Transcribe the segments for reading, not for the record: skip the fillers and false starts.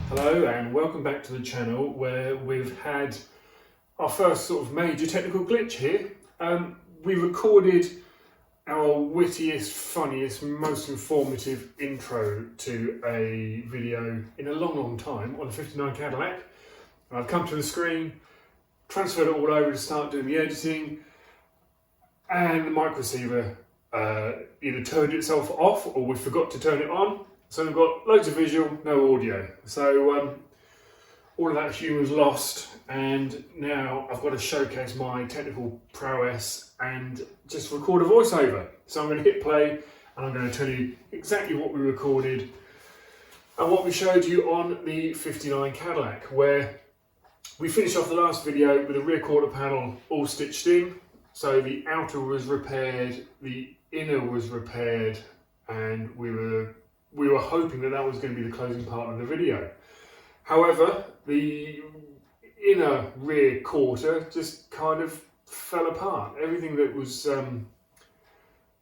Hello and welcome back to the channel where we've had our first sort of major technical glitch here. We recorded our wittiest, funniest, most informative intro to a video in a long time on a 59 Cadillac. And I've come to the screen, transferred it all over to start doing the editing, and the mic receiver either turned itself off or we forgot to turn it on. So we've got loads of visual, no audio. So all of that humour's lost, and now I've got to showcase my technical prowess and just record a voiceover. So I'm going to hit play and I'm going to tell you exactly what we recorded and what we showed you on the 59 Cadillac, where we finished off the last video with the rear quarter panel all stitched in. So the outer was repaired, the inner was repaired, and we were hoping that that was going to be the closing part of the video. However, the inner rear quarter just kind of fell apart. Everything that was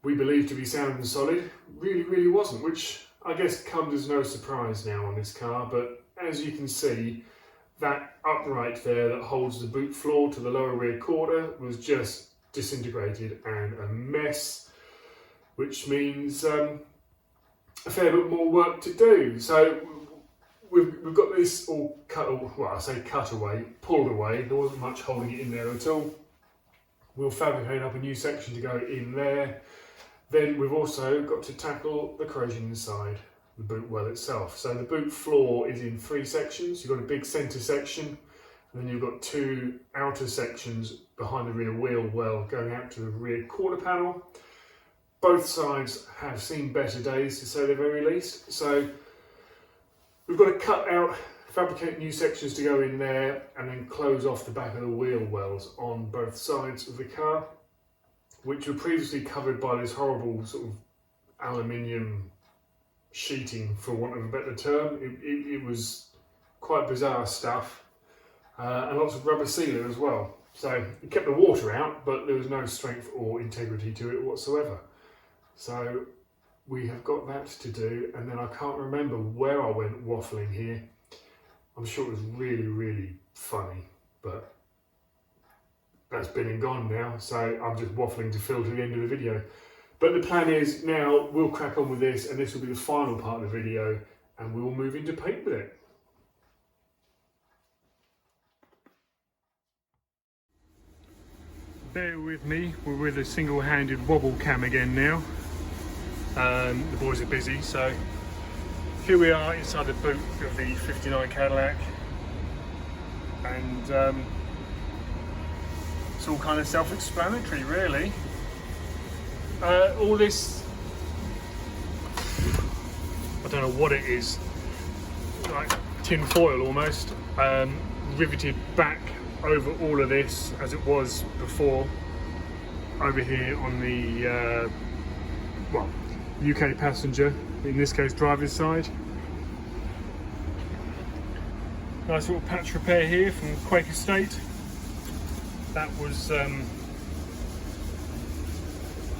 we believed to be sound and solid really wasn't, which I guess comes as no surprise now on this car. But as you can see, that upright there that holds the boot floor to the lower rear quarter was just disintegrated and a mess, which means a fair bit more work to do. So we've got this all cut away, pulled away. There wasn't much holding it in there at all. We'll fabricate up a new section to go in there. Then we've also got to tackle the corrosion inside the boot well itself. So the boot floor is in 3 sections. You've got a big centre section, and then you've got 2 outer sections behind the rear wheel well going out to the rear quarter panel. Both sides have seen better days, to say the very least. So we've got to cut out, fabricate new sections to go in there, and then close off the back of the wheel wells on both sides of the car, which were previously covered by this horrible sort of aluminium sheeting, for want of a better term. It was quite bizarre stuff, and lots of rubber sealer as well. So it kept the water out, but there was no strength or integrity to it whatsoever. So we have got that to do, and then I can't remember where I went waffling here. I'm sure it was really funny, but that's been and gone now, so I'm just waffling to fill to the end of the video. But the plan is now we'll crack on with this, and this will be the final part of the video, and we will move into paint with it. Bear with me, we're with a single-handed wobble cam again now. The boys are busy, so here we are inside the boot of the 59 Cadillac, and it's all kind of self-explanatory really. All this, I don't know what it is, like tin foil almost, riveted back over all of this as it was before over here on the UK passenger, in this case driver's side. Nice little patch repair here from Quake Estate. That was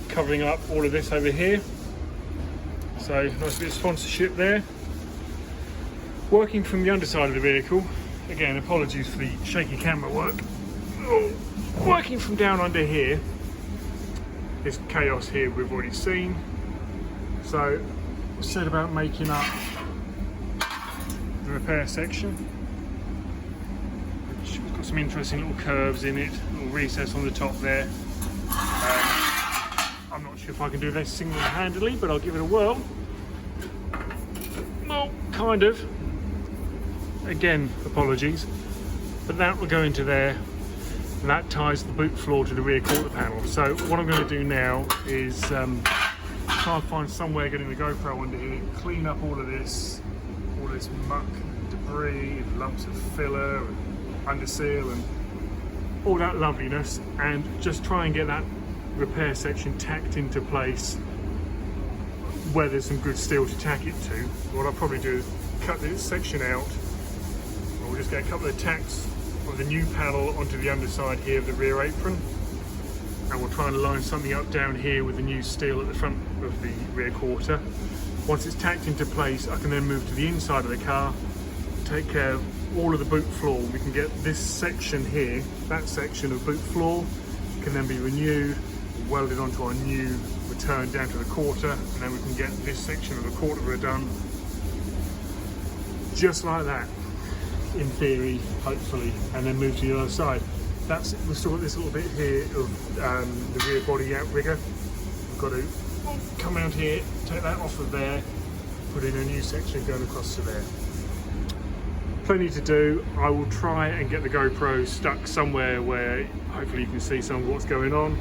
covering up all of this over here. So nice bit of sponsorship there. Working from the underside of the vehicle. Again, apologies for the shaky camera work. Working from down under here. This chaos here we've already seen. So I said about making up the repair section, which has got some interesting little curves in it, a little recess on the top there. I'm not sure if I can do this single-handedly, but I'll give it a whirl. Well, kind of. Again, apologies. But that will go into there, and that ties the boot floor to the rear quarter panel. So what I'm going to do now is try and find somewhere getting the GoPro under here, clean up all this muck, debris, lumps of filler, and underseal, and all that loveliness, and just try and get that repair section tacked into place where there's some good steel to tack it to. What I'll probably do is cut this section out, and we'll just get a couple of tacks of the new panel onto the underside here of the rear apron, and we'll try and line something up down here with the new steel at the front of the rear quarter. Once it's tacked into place, I can then move to the inside of the car take care of all of the boot floor. We can get this section here, that section of boot floor can then be renewed, welded onto our new return down to the quarter, and then we can get this section of the quarter redone just like that, in theory, hopefully, and then move to the other side. We've still got this little bit here of the rear body outrigger. We've got to come around here, take that off of there, put in a new section going across to there. Plenty to do. I will try and get the GoPro stuck somewhere where hopefully you can see some of what's going on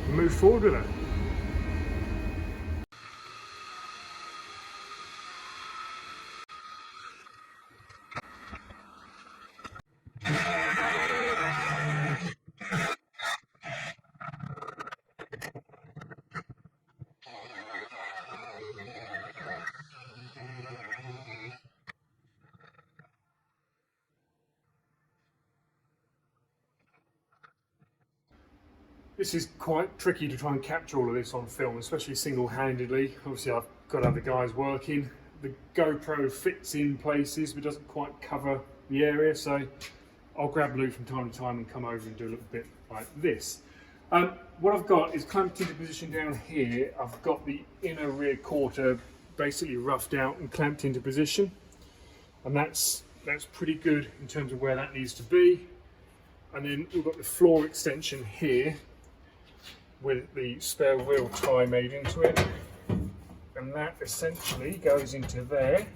and move forward with it. This is quite tricky to try and capture all of this on film, especially single-handedly. Obviously I've got other guys working. The GoPro fits in places but doesn't quite cover the area, so I'll grab Lou from time to time and come over and do a little bit like this. What I've got is clamped into position down here. I've got the inner rear quarter basically roughed out and clamped into position, and that's pretty good in terms of where that needs to be. And then we've got the floor extension here with the spare wheel tie made into it, and that essentially goes into there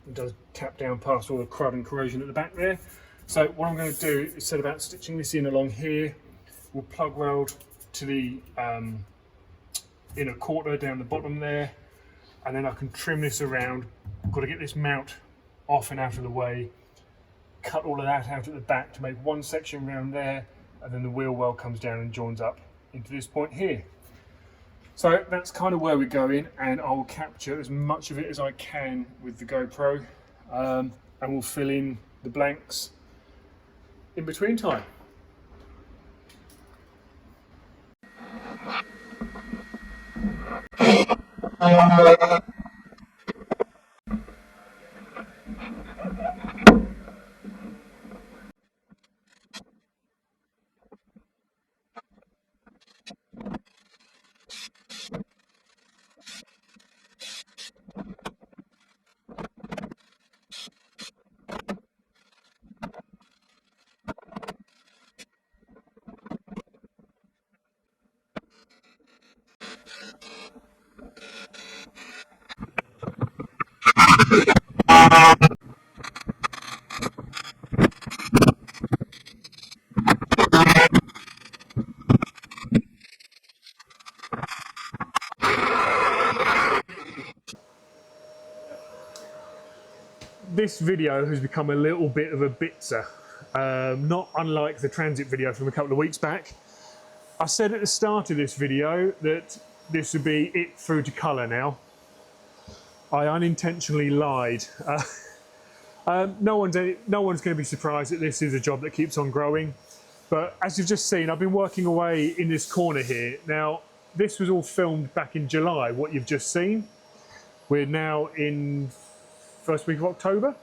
and does tap down past all the crud and corrosion at the back there. So what I'm going to do is set about stitching this in along here. We'll plug weld to the inner quarter down the bottom there, and then I can trim this around. I've got to get this mount off and out of the way, cut all of that out at the back to make one section around there, and then the wheel well comes down and joins up into this point here. So that's kind of where we're going, and I'll capture as much of it as I can with the GoPro, and we'll fill in the blanks in between time. This video has become a little bit of a bitzer, not unlike the transit video from a couple of weeks back. I said at the start of this video that this would be it through to colour now. I unintentionally lied. No one's going to be surprised that this is a job that keeps on growing. But as you've just seen, I've been working away in this corner here. Now, this was all filmed back in July, what you've just seen. We're now in first week of October.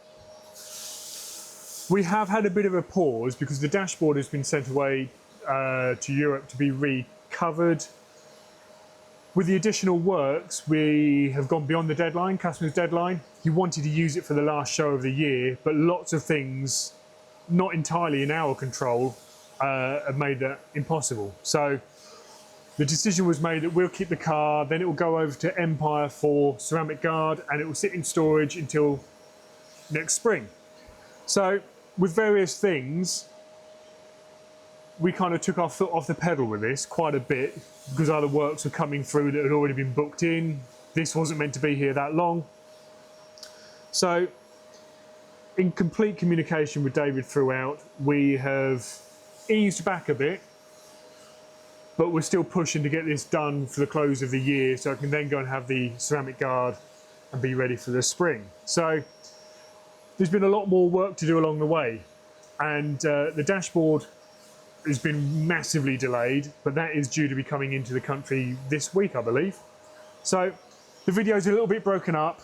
We have had a bit of a pause because the dashboard has been sent away to Europe to be recovered. With the additional works, we have gone beyond the deadline, customer's deadline. He wanted to use it for the last show of the year, but lots of things not entirely in our control have made that impossible. So the decision was made that we'll keep the car, then it will go over to Empire for ceramic guard, and it will sit in storage until next spring. So with various things, we kind of took our foot off the pedal with this quite a bit because other works were coming through that had already been booked in. This wasn't meant to be here that long. So in complete communication with David throughout, we have eased back a bit, but we're still pushing to get this done for the close of the year so I can then go and have the ceramic guard and be ready for the spring. So there's been a lot more work to do along the way, and the dashboard has been massively delayed, but that is due to be coming into the country this week, I believe. So the video is a little bit broken up.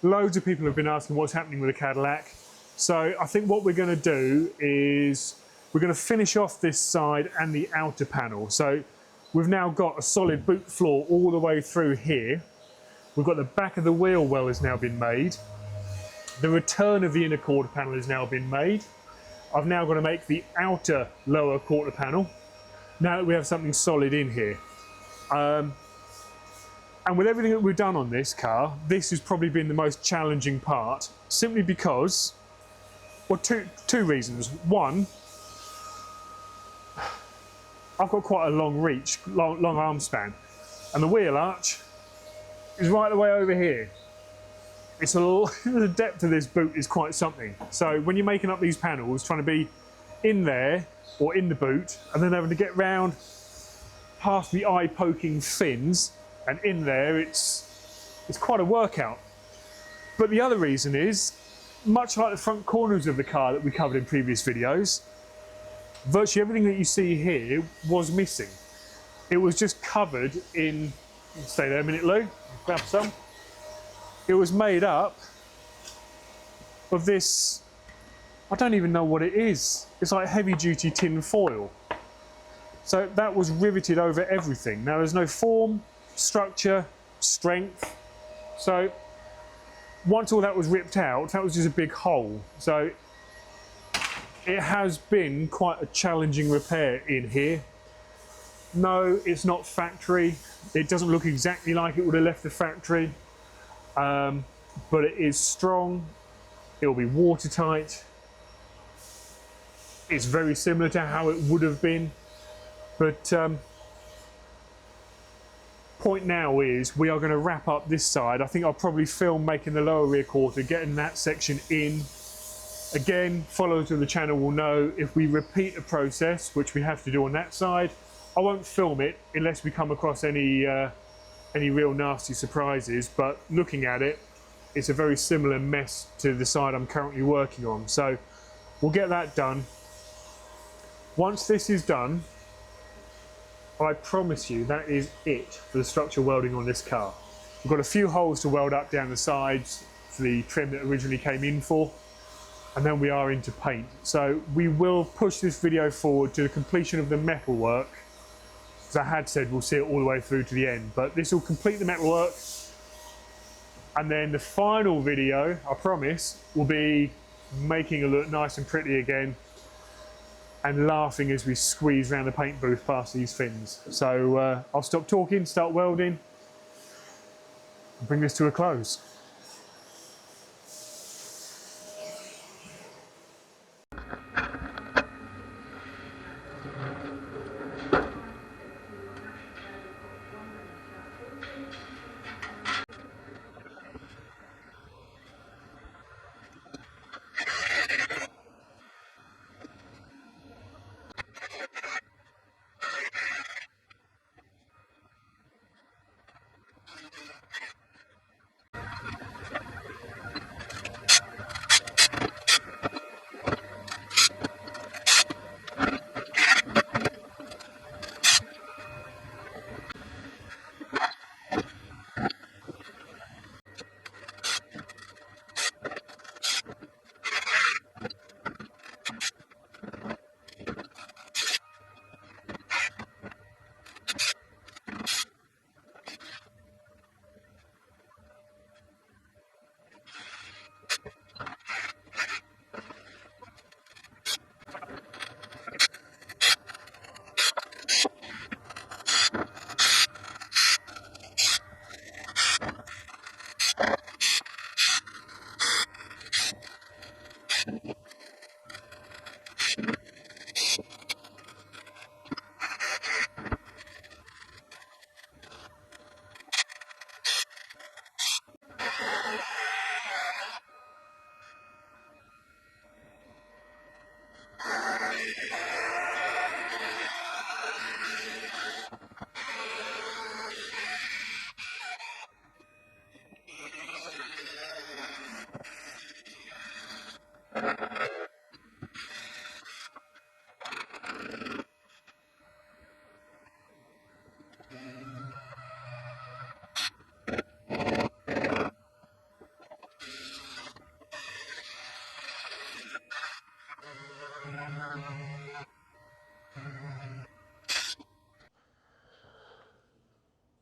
Loads of people have been asking what's happening with the Cadillac. So I think what we're going to do is we're going to finish off this side and the outer panel. So we've now got a solid boot floor all the way through here. We've got the back of the wheel well has now been made. The return of the inner quarter panel has now been made. I've now got to make the outer lower quarter panel. Now that we have something solid in here. And with everything that we've done on this car, this has probably been the most challenging part, simply because, well, two reasons. One, I've got quite a long reach, long arm span, and the wheel arch is right the way over here. It's the depth of this boot is quite something. So when you're making up these panels, trying to be in there or in the boot, and then having to get round past the eye-poking fins and in there, it's quite a workout. But the other reason is, much like the front corners of the car that we covered in previous videos, virtually everything that you see here was missing. It was just covered in, stay there a minute Lou, grab some. It was made up of this, I don't even know what it is. It's like heavy duty tin foil. So that was riveted over everything. Now there's no form, structure, strength. So once all that was ripped out, that was just a big hole. So it has been quite a challenging repair in here. No, it's not factory. It doesn't look exactly like it would have left the factory, but it is strong. It will be watertight. It's very similar to how it would have been, but point now is we are going to wrap up this side. I think I'll probably film making the lower rear quarter, getting that section in. Again, followers of the channel will know if we repeat the process, which we have to do on that side, I won't film it unless we come across any real nasty surprises, but looking at it, it's a very similar mess to the side I'm currently working on. So we'll get that done. Once this is done, I promise you that is it for the structural welding on this car. We've got a few holes to weld up down the sides for the trim that originally came in for, and then we are into paint. So we will push this video forward to the completion of the metal work. As I had said, we'll see it all the way through to the end, but this will complete the metal work, and then the final video, I promise, will be making it look nice and pretty again, and laughing as we squeeze around the paint booth past these fins. So I'll stop talking, start welding, and bring this to a close.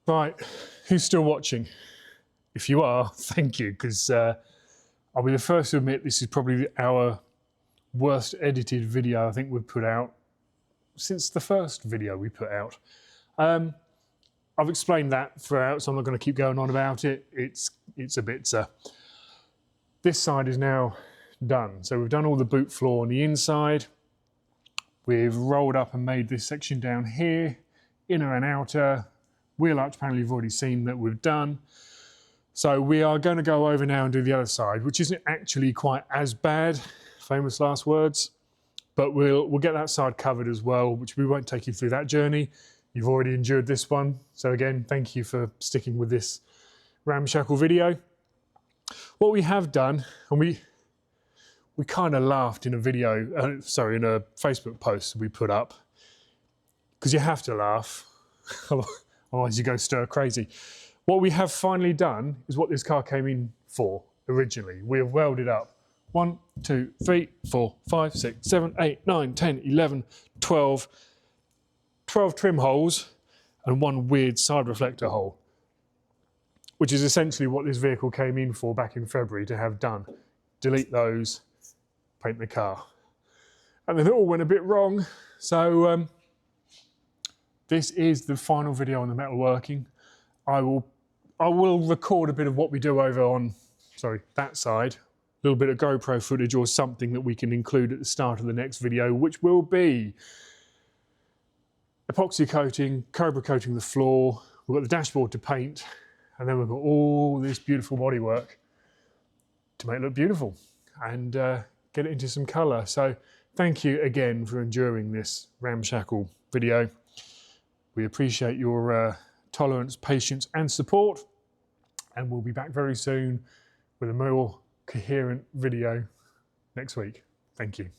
Right, who's still watching? If you are, thank you, because I'll be the first to admit this is probably our worst edited video I think we've put out since the first video we put out. I've explained that throughout, so I'm not going to keep going on about it. It's a bit... This side is now done. So we've done all the boot floor on the inside. We've rolled up and made this section down here, inner and outer. Wheel arch panel you've already seen that we've done. So we are going to go over now and do the other side, which isn't actually quite as bad, famous last words, but we'll get that side covered as well, which we won't take you through that journey. You've already endured this one. So again, thank you for sticking with this ramshackle video. What we have done, and we kind of laughed in a video, in a Facebook post we put up, because you have to laugh. Otherwise you go stir crazy. What we have finally done is what this car came in for originally. We have welded up 1, 2, 3, 4, 5, 6, 7, 8, 9, 10, 11, 12 trim holes and one weird side reflector hole, which is essentially what this vehicle came in for back in February to have done. Delete those, paint the car. And then it all went a bit wrong. So this is the final video on the metalworking. I will record a bit of what we do over on, that side. A little bit of GoPro footage or something that we can include at the start of the next video, which will be epoxy coating, Cobra coating the floor. We've got the dashboard to paint, and then we've got all this beautiful bodywork to make it look beautiful and get it into some colour. So thank you again for enduring this ramshackle video. We appreciate your tolerance, patience and support, and we'll be back very soon with a more coherent video next week. Thank you.